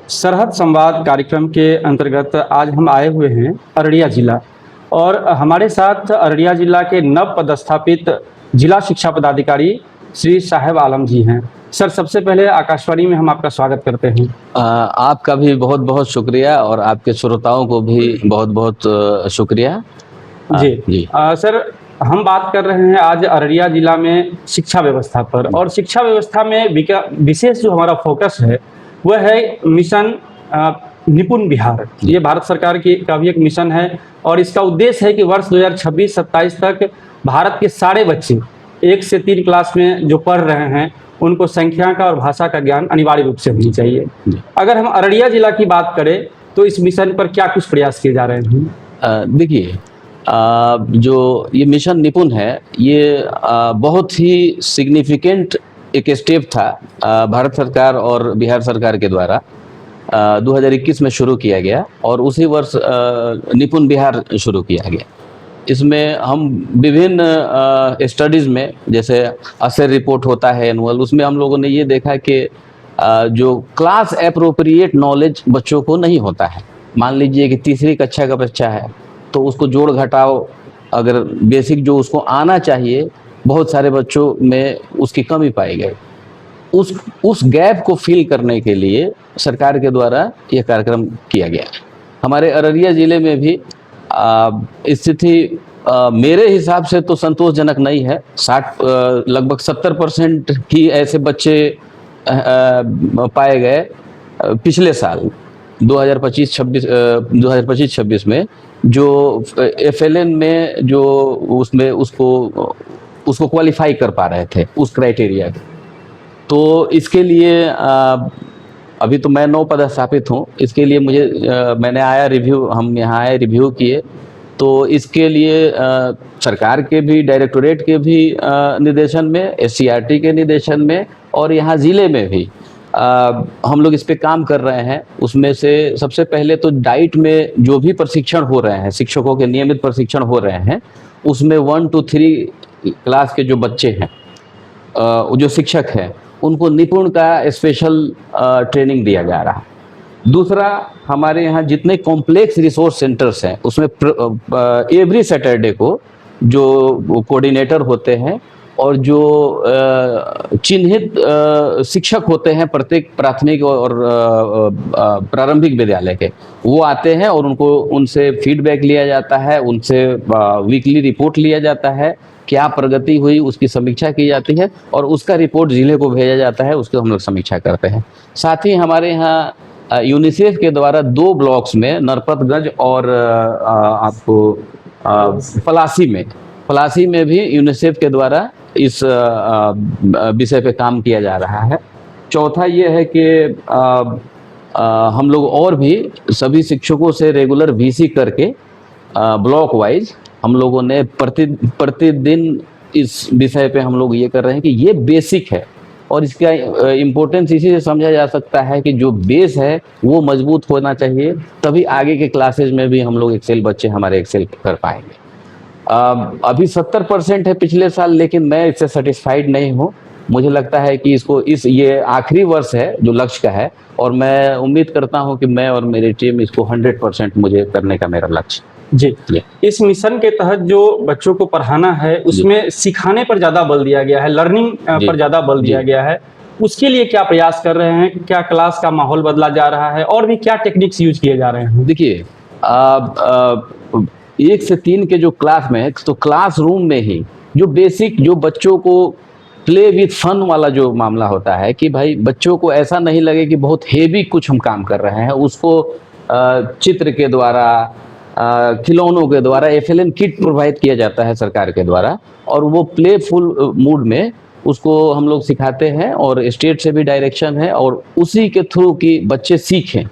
सरहद संवाद कार्यक्रम के अंतर्गत आज हम आए हुए हैं अररिया जिला और हमारे साथ अररिया जिला के नव पदस्थापित जिला शिक्षा पदाधिकारी श्री साहेब आलम जी हैं। सर, सबसे पहले आकाशवाणी में हम आपका स्वागत करते हैं। आपका भी बहुत बहुत शुक्रिया और आपके श्रोताओं को भी बहुत बहुत शुक्रिया। जी। सर, हम बात कर रहे हैं आज अररिया जिला में शिक्षा व्यवस्था पर, और शिक्षा व्यवस्था में विशेष जो हमारा फोकस है वह है मिशन निपुण बिहार। ये भारत सरकार का भी एक मिशन है और इसका उद्देश्य है कि वर्ष 2026-27 तक भारत के सारे बच्चे 1 से 3 क्लास में जो पढ़ रहे हैं उनको संख्या का और भाषा का ज्ञान अनिवार्य रूप से होनी चाहिए। अगर हम अररिया जिला की बात करें तो इस मिशन पर क्या कुछ प्रयास किए जा रहे हैं? देखिए, जो ये मिशन निपुण है ये बहुत ही सिग्निफिकेंट एक स्टेप था भारत सरकार और बिहार सरकार के द्वारा 2021 में शुरू किया गया और उसी वर्ष निपुण बिहार शुरू किया गया। इसमें हम विभिन्न स्टडीज़ में, जैसे असर रिपोर्ट होता है एनुअल, उसमें हम लोगों ने ये देखा कि जो क्लास एप्रोप्रिएट नॉलेज बच्चों को नहीं होता है। मान लीजिए कि तीसरी कक्षा का बच्चा है तो उसको जोड़ घटाव, अगर बेसिक जो उसको आना चाहिए, बहुत सारे बच्चों में उसकी कमी पाई गई। उस गैप को फिल करने के लिए सरकार के द्वारा यह कार्यक्रम किया गया। हमारे अररिया ज़िले में भी स्थिति मेरे हिसाब से तो संतोषजनक नहीं है। लगभग 70% ही ऐसे बच्चे पाए गए पिछले साल 2025-26 में, जो FLN में जो उसमें उसको क्वालिफाई कर पा रहे थे उस क्राइटेरिया के। तो इसके लिए अभी तो मैं नौ पदस्थापित हूँ, इसके लिए हम यहाँ आए रिव्यू किए। तो इसके लिए सरकार के भी, डायरेक्टोरेट के भी निर्देशन में, SCRT के निर्देशन में और यहाँ ज़िले में भी हम लोग इस पे काम कर रहे हैं। उसमें से सबसे पहले तो डाइट में जो भी प्रशिक्षण हो रहे हैं, शिक्षकों के नियमित प्रशिक्षण हो रहे हैं, उसमें 1 to 3 क्लास के जो बच्चे हैं, जो शिक्षक हैं, उनको निपुण का स्पेशल ट्रेनिंग दिया जा रहा है। दूसरा, हमारे यहाँ जितने कॉम्प्लेक्स रिसोर्स सेंटर्स हैं उसमें एवरी सैटरडे को जो कोऑर्डिनेटर होते हैं और जो चिन्हित शिक्षक होते हैं प्रत्येक प्राथमिक और प्रारंभिक विद्यालय के, वो आते हैं और उनसे फीडबैक लिया जाता है, उनसे वीकली रिपोर्ट लिया जाता है, क्या प्रगति हुई उसकी समीक्षा की जाती है और उसका रिपोर्ट जिले को भेजा जाता है, उसकी हम लोग समीक्षा करते हैं। साथ ही हमारे यहाँ यूनिसेफ के द्वारा 2 ब्लॉक्स में, नरपतगंज और आपको पलासी में भी यूनिसेफ के द्वारा इस विषय पे काम किया जा रहा है। चौथा ये है कि हम लोग और भी सभी शिक्षकों से रेगुलर VC करके ब्लॉक वाइज हम लोगों ने प्रतिदिन इस विषय पे हम लोग ये कर रहे हैं कि ये बेसिक है और इसका इम्पोर्टेंस इसी से समझा जा सकता है कि जो बेस है वो मजबूत होना चाहिए, तभी आगे के क्लासेज में भी हम लोग बच्चे हमारे एक्सेल कर पाएंगे। अभी 70% है पिछले साल, लेकिन मैं इससे सेटिस्फाइड नहीं हूँ। मुझे लगता है कि ये आखिरी वर्ष है जो लक्ष्य का है और मैं उम्मीद करता हूँ कि मैं और मेरी टीम इसको 100% मुझे करने का मेरा लक्ष्य। जी, इस मिशन के तहत जो बच्चों को पढ़ाना है उसमें सिखाने पर ज़्यादा बल दिया गया है, लर्निंग पर ज़्यादा बल दिया गया है। उसके लिए क्या प्रयास कर रहे हैं? क्या क्लास का माहौल बदला जा रहा है और भी क्या टेक्निक्स यूज किए जा रहे हैं? देखिए, 1 से 3 के जो क्लास में है, तो क्लासरूम में ही जो बेसिक, जो बच्चों को प्ले विथ फन वाला जो मामला होता है कि भाई बच्चों को ऐसा नहीं लगे कि बहुत हेवी कुछ हम काम कर रहे हैं, उसको चित्र के द्वारा, खिलौनों के द्वारा FLN किट प्रोवाइड किया जाता है सरकार के द्वारा और वो प्लेफुल मूड में उसको हम लोग सिखाते हैं और स्टेट से भी डायरेक्शन है और उसी के थ्रू कि बच्चे सीखें,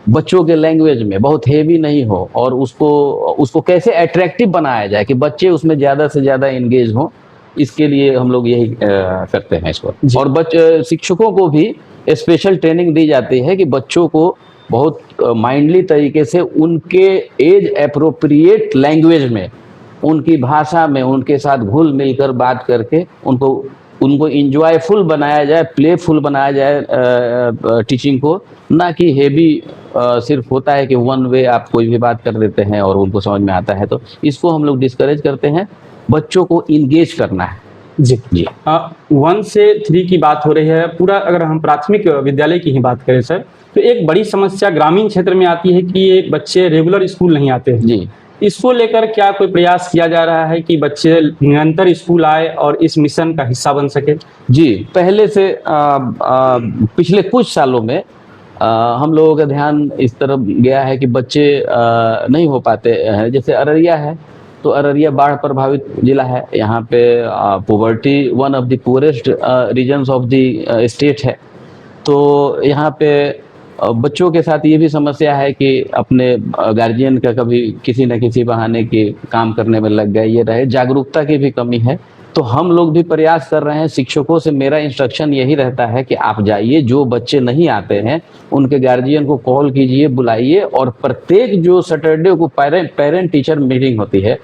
बच्चों के लैंग्वेज में, बहुत हेवी नहीं हो और उसको कैसे अट्रैक्टिव बनाया जाए कि बच्चे उसमें ज़्यादा से ज़्यादा एंगेज हों। इसके लिए हम लोग यही करते हैं इसको। और शिक्षकों को भी स्पेशल ट्रेनिंग दी जाती है कि बच्चों को बहुत माइंडली तरीके से उनके एज एप्रोप्रिएट लैंग्वेज में, उनकी भाषा में उनके साथ घुल मिलकर बात करके उनको उनको इंजॉयफुल बनाया जाए, प्लेफुल बनाया जाए टीचिंग को, ना कि हेवी सिर्फ होता है कि वन वे आप कोई भी बात कर देते हैं और उनको समझ में आता है। तो इसको हम लोग डिस्करेज करते हैं, बच्चों को इंगेज करना है। जी जी 1 से 3 की बात हो रही है। पूरा अगर हम प्राथमिक विद्यालय की ही बात करें सर, तो एक बड़ी समस्या ग्रामीण क्षेत्र में आती है कि ये बच्चे रेगुलर स्कूल नहीं आते हैं। जी इसको लेकर क्या कोई प्रयास किया जा रहा है कि बच्चे निरंतर स्कूल आए और इस मिशन का हिस्सा बन सके? जी पहले से पिछले कुछ सालों में हम लोगों का ध्यान इस तरफ गया है कि बच्चे नहीं हो पाते हैं। जैसे अररिया है, तो अररिया बाढ़ प्रभावित जिला है। यहाँ पे poverty one of the poorest regions of the state है। तो यहाँ पे बच्चों के साथ ये भी समस्या है कि अपने गार्जियन का कभी किसी न किसी बहाने के काम करने में लग गए, ये रहे, जागरूकता की भी कमी है। तो हम लोग भी प्रयास कर रहे हैं। शिक्षकों से मेरा इंस्ट्रक्शन यही रहता है कि आप जाइए, जो बच्चे नहीं आते हैं उनके गार्जियन को कॉल कीजिए, बुलाइए, और प्रत्येक जो सैटरडे को पेरेंट टीचर मीटिंग होती है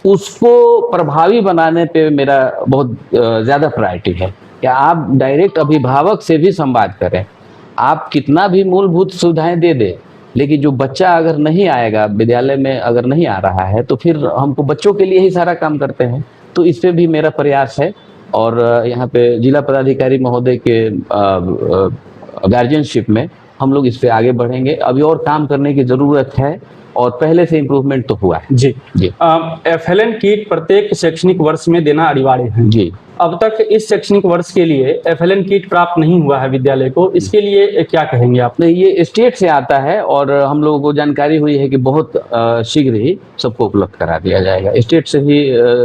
उसको प्रभावी बनाने पे मेरा बहुत ज़्यादा प्रायोरिटी है कि आप डायरेक्ट अभिभावक से भी संवाद करें। आप कितना भी मूलभूत सुविधाएं दे दे, लेकिन जो बच्चा अगर नहीं आएगा विद्यालय में, अगर नहीं आ रहा है, तो फिर हमको बच्चों के लिए ही सारा काम करते हैं। तो इस पे भी मेरा प्रयास है, और यहाँ पे जिला पदाधिकारी महोदय के गार्जियनशिप में हम लोग इस पे आगे बढ़ेंगे। अभी और काम करने की ज़रूरत है, और पहले से इम्प्रूवमेंट तो हुआ है। जी जी FLN किट प्रत्येक शैक्षणिक वर्ष में देना अनिवार्य है। जी अब तक इस शैक्षणिक वर्ष के लिए FLN किट प्राप्त नहीं हुआ है विद्यालय को, इसके लिए क्या कहेंगे आप? नहीं, ये स्टेट से आता है, और हम लोगों को जानकारी हुई है कि बहुत शीघ्र ही सबको उपलब्ध करा दिया जाएगा। स्टेट से ही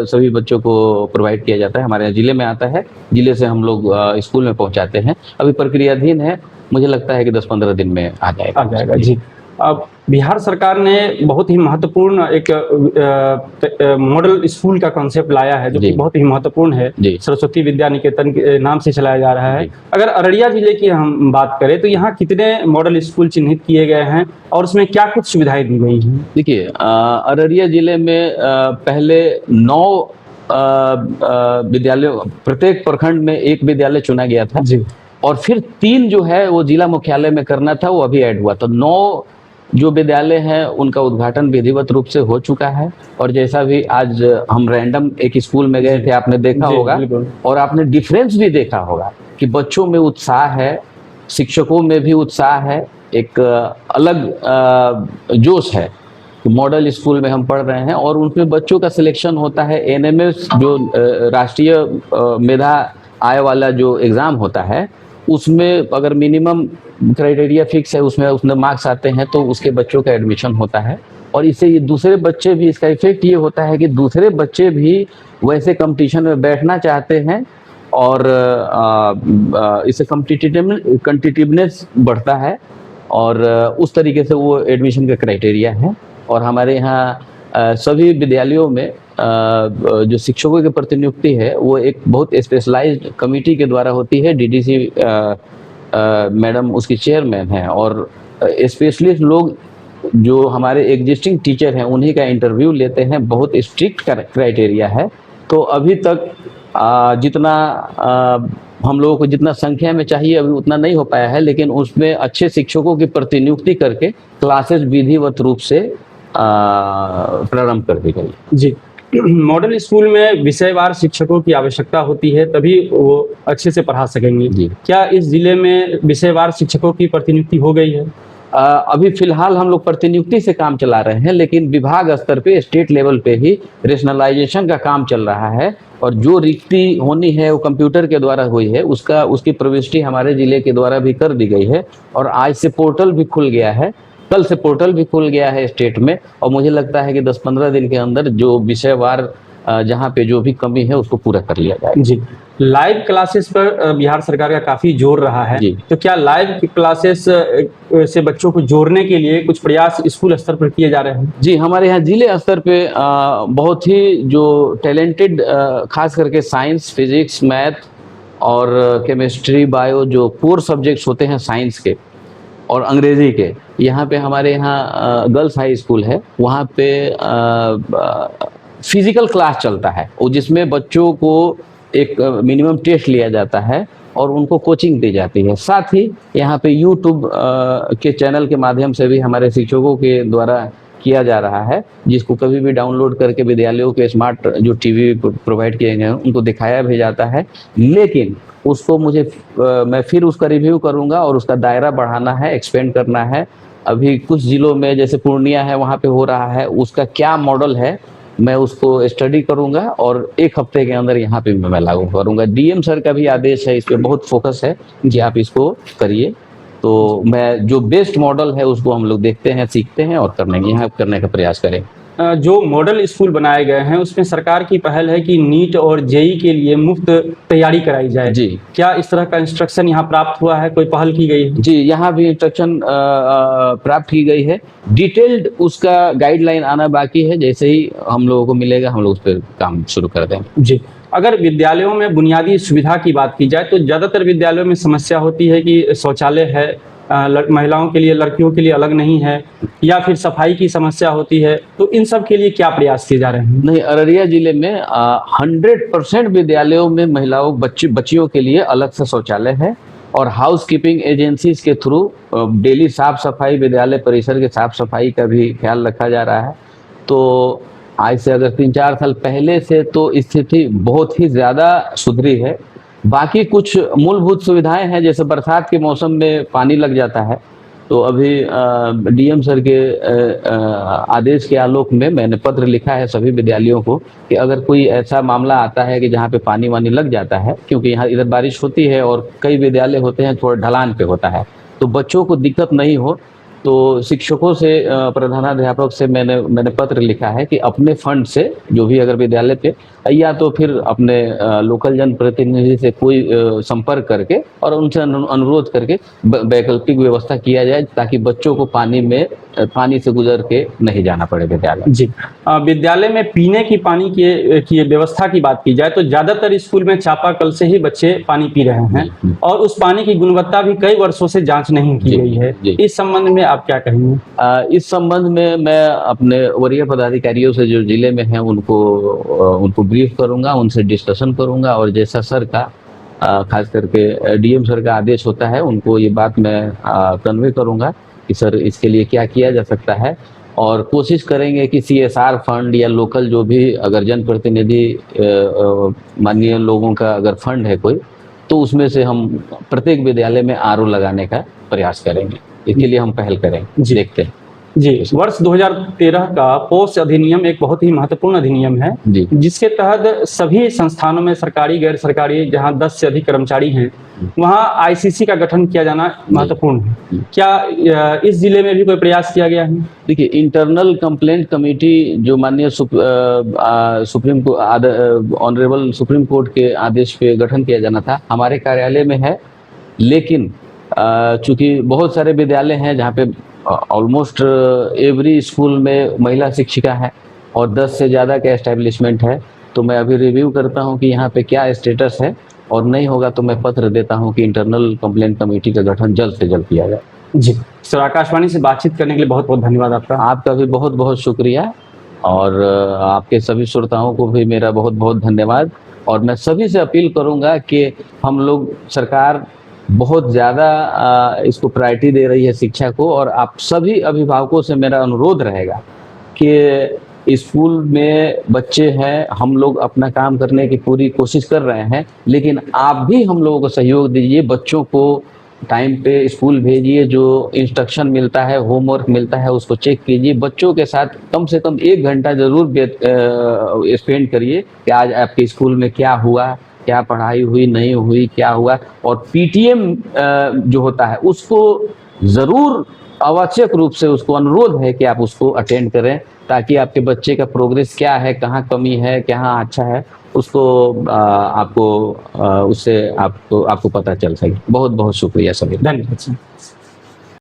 सभी बच्चों को प्रोवाइड किया जाता है। हमारे यहाँ जिले में आता है, जिले से हम लोग स्कूल में पहुंचाते हैं। अभी प्रक्रियाधीन है, मुझे लगता है कि 10-15 दिन में आ जाएगा। जी अब बिहार सरकार ने बहुत ही महत्वपूर्ण एक मॉडल स्कूल का कॉन्सेप्ट लाया है, जो कि जी। बहुत ही महत्वपूर्ण है। जी। सरस्वती विद्या निकेतन के नाम से चलाया जा रहा है। जी। अगर अररिया जिले की हम बात करें तो यहाँ कितने मॉडल स्कूल चिन्हित किए गए हैं और उसमें क्या कुछ सुविधाएं दी गई हैं? देखिए, अररिया जिले में पहले 9 विद्यालय, प्रत्येक प्रखंड में एक विद्यालय चुना गया था। जी और फिर 3 जो है वो जिला मुख्यालय में करना था, वो अभी ऐड हुआ। तो 9 जो विद्यालय हैं उनका उद्घाटन विधिवत रूप से हो चुका है। और जैसा भी आज हम रैंडम एक स्कूल में गए थे, आपने देखा जी, होगा, बिल्कुल। और आपने डिफरेंस भी देखा होगा कि बच्चों में उत्साह है, शिक्षकों में भी उत्साह है, एक अलग जोश है। मॉडल स्कूल में हम पढ़ रहे हैं, और उनमें बच्चों का सिलेक्शन होता है। NMS जो राष्ट्रीय मेधा आय वाला जो एग्ज़ाम होता है, उसमें अगर मिनिमम क्राइटेरिया फिक्स है, उसमें मार्क्स आते हैं, तो उसके बच्चों का एडमिशन होता है। और इससे ये दूसरे बच्चे भी, इसका इफेक्ट ये होता है कि दूसरे बच्चे भी वैसे कंपटीशन में बैठना चाहते हैं, और इससे कॉम्पिटिटिवनेस बढ़ता है, और उस तरीके से वो एडमिशन का क्राइटेरिया है। और हमारे यहाँ सभी विद्यालयों में जो शिक्षकों की प्रतिनियुक्ति है वो एक बहुत स्पेशलाइज्ड कमेटी के द्वारा होती है। DDC मैडम उसकी चेयरमैन हैं, और स्पेशलिस्ट लोग जो हमारे एग्जिस्टिंग टीचर हैं उन्हीं का इंटरव्यू लेते हैं। बहुत स्ट्रिक्ट क्राइटेरिया है। तो अभी तक जितना हम लोगों को जितना संख्या में चाहिए अभी उतना नहीं हो पाया है, लेकिन उसमें अच्छे शिक्षकों की प्रतिनियुक्ति करके क्लासेस विधिवत रूप से प्रारंभ कर दी गई। जी मॉडल स्कूल में विषयवार शिक्षकों की आवश्यकता होती है, तभी वो अच्छे से पढ़ा सकेंगे। जी। क्या इस जिले में विषयवार शिक्षकों की प्रतिनियुक्ति हो गई है? अभी फिलहाल हम लोग प्रतिनियुक्ति से काम चला रहे हैं, लेकिन विभाग स्तर पे, स्टेट लेवल पे ही रेशनलाइजेशन का काम चल रहा है। और जो रिक्ति होनी है वो कंप्यूटर के द्वारा हुई है, उसकी प्रविष्टि हमारे जिले के द्वारा भी कर दी गई है। और आज से पोर्टल भी खुल गया है, कल से पोर्टल भी खुल गया है स्टेट में। और मुझे लगता है कि 10-15 दिन के अंदर जो विषयवार जहाँ पे जो भी कमी है उसको पूरा कर लिया जाएगा। जी लाइव क्लासेस पर बिहार सरकार का काफी जोर रहा है। जी। तो क्या लाइव क्लासेस से बच्चों को जोड़ने के लिए कुछ प्रयास स्कूल स्तर पर किए जा रहे हैं? जी, हमारे यहाँ जिले स्तर पे बहुत ही जो टैलेंटेड, खास करके साइंस, फिजिक्स, मैथ और केमिस्ट्री, बायो, जो कोर सब्जेक्ट्स होते हैं साइंस के और अंग्रेजी के, यहाँ पे हमारे यहाँ गर्ल्स हाई स्कूल है, वहाँ पे फिजिकल क्लास चलता है, और जिसमें बच्चों को एक मिनिमम टेस्ट लिया जाता है और उनको कोचिंग दी जाती है। साथ ही यहाँ पे यूट्यूब के चैनल के माध्यम से भी हमारे शिक्षकों के द्वारा किया जा रहा है, जिसको कभी भी डाउनलोड करके विद्यालयों के स्मार्ट जो टीवी प्रोवाइड किए गए हैं उनको दिखाया भी जाता है। लेकिन उसको मैं फिर उसका रिव्यू करूँगा और उसका दायरा बढ़ाना है, एक्सपेंड करना है। अभी कुछ जिलों में जैसे पूर्णिया है, वहाँ पे हो रहा है, उसका क्या मॉडल है मैं उसको स्टडी करूंगा और एक हफ्ते के अंदर यहाँ पे मैं लागू करूंगा। डीएम सर का भी आदेश है, इस पे बहुत फोकस है कि आप इसको करिए। तो मैं जो बेस्ट मॉडल है उसको हम लोग देखते हैं, सीखते हैं और यहाँ करने का प्रयास करें। जो मॉडल स्कूल बनाए गए हैं उसमें सरकार की पहल है कि नीट और जेई के लिए मुफ्त तैयारी कराई जाए जी। क्या इस तरह का इंस्ट्रक्शन यहाँ प्राप्त हुआ है, कोई पहल की गई है? जी, यहाँ भी इंस्ट्रक्शन प्राप्त की गई है। डिटेल्ड उसका गाइडलाइन आना बाकी है, जैसे ही हम लोगों को मिलेगा हम लोग उस पर काम शुरू कर देंगे। जी, अगर विद्यालयों में बुनियादी सुविधा की बात की जाए तो ज़्यादातर विद्यालयों में समस्या होती है कि शौचालय है महिलाओं के लिए, लड़कियों के लिए अलग नहीं है, या फिर सफाई की समस्या होती है। तो इन सब के लिए क्या प्रयास किए जा रहे हैं? नहीं, अररिया जिले में 100% विद्यालयों में महिलाओं बच्चियों के लिए अलग से शौचालय है और हाउस कीपिंग एजेंसीज के थ्रू डेली साफ सफाई, विद्यालय परिसर के साफ सफाई का भी ख्याल रखा जा रहा है। तो आज से अगर 3-4 साल पहले से तो स्थिति बहुत ही ज़्यादा सुधरी है। बाकी कुछ मूलभूत सुविधाएं हैं, जैसे बरसात के मौसम में पानी लग जाता है, तो अभी डीएम सर के आदेश के आलोक में मैंने पत्र लिखा है सभी विद्यालयों को कि अगर कोई ऐसा मामला आता है कि जहाँ पे पानी वानी लग जाता है, क्योंकि यहाँ इधर बारिश होती है और कई विद्यालय होते हैं थोड़ा ढलान पे होता है, तो बच्चों को दिक्कत नहीं हो, तो शिक्षकों से, प्रधानाध्यापक से मैंने पत्र लिखा है कि अपने फंड से जो भी अगर विद्यालय पे, या तो फिर अपने लोकल जनप्रतिनिधि से कोई संपर्क करके और उनसे अनुरोध करके वैकल्पिक व्यवस्था किया जाए, ताकि बच्चों को पानी से गुजर के नहीं जाना पड़े विद्यालय। जी, विद्यालय में पीने की पानी की व्यवस्था की बात की जाए तो ज़्यादातर स्कूल में चापाकल से ही बच्चे पानी पी रहे हैं और उस पानी की गुणवत्ता भी कई वर्षों से जांच नहीं की गई है। इस संबंध में आप क्या कहेंगे? इस संबंध में मैं अपने वरीय पदाधिकारियों से जो जिले में हैं उनको ब्रीफ करूंगा, उनसे डिस्कशन करूंगा और जैसा सर का खास करके डीएम सर का आदेश होता है उनको ये बात मैं कन्वे करूंगा कि सर इसके लिए क्या किया जा सकता है, और कोशिश करेंगे कि CSR फंड या लोकल जो भी अगर जनप्रतिनिधि माननीय लोगों का अगर फंड है कोई, तो उसमें से हम प्रत्येक विद्यालय में RO लगाने का प्रयास करेंगे। इसके लिए हम पहल करेंगे, देखते हैं। जी, वर्ष 2013 का पोस्ट अधिनियम एक बहुत ही महत्वपूर्ण अधिनियम है जिसके तहत सभी संस्थानों में, सरकारी गैर सरकारी, जहां 10 से अधिक कर्मचारी हैं वहां ICC का गठन किया जाना महत्वपूर्ण है। क्या इस जिले में भी कोई प्रयास किया गया है? देखिए, इंटरनल कंप्लेंट कमेटी जो माननीय ऑनरेबल सुप्रीम कोर्ट के आदेश पे गठन किया जाना था, हमारे कार्यालय में है, लेकिन चूंकि बहुत सारे विद्यालय हैं जहाँ पे ऑलमोस्ट एवरी स्कूल में महिला शिक्षिका है और 10 से ज़्यादा का एस्टेब्लिशमेंट है, तो मैं अभी रिव्यू करता हूँ कि यहाँ पे क्या स्टेटस है, और नहीं होगा तो मैं पत्र देता हूँ कि इंटरनल कंप्लेंट कमेटी का गठन जल्द से जल्द किया जाए। जी सर, आकाशवाणी से बातचीत करने के लिए बहुत बहुत धन्यवाद आपका। आपका भी बहुत बहुत शुक्रिया, और आपके सभी श्रोताओं को भी मेरा बहुत बहुत धन्यवाद। और मैं सभी से अपील करूँगा कि हम लोग, सरकार बहुत ज़्यादा इसको प्रायोरिटी दे रही है शिक्षा को, और आप सभी अभिभावकों से मेरा अनुरोध रहेगा कि स्कूल में बच्चे हैं, हम लोग अपना काम करने की पूरी कोशिश कर रहे हैं, लेकिन आप भी हम लोगों को सहयोग दीजिए, बच्चों को टाइम पे स्कूल भेजिए, जो इंस्ट्रक्शन मिलता है, होमवर्क मिलता है, उसको चेक कीजिए, बच्चों के साथ कम से कम 1 घंटा जरूर स्पेंड करिए कि आज आपके स्कूल में क्या हुआ, क्या पढ़ाई हुई, नहीं हुई, क्या हुआ। और PTM जो होता है उसको ज़रूर आवश्यक रूप से उसको अनुरोध है कि आप उसको अटेंड करें, ताकि आपके बच्चे का प्रोग्रेस क्या है, कहाँ कमी है, कहाँ अच्छा है, उसको उससे आपको पता चल सके। बहुत बहुत शुक्रिया सभी, धन्यवाद।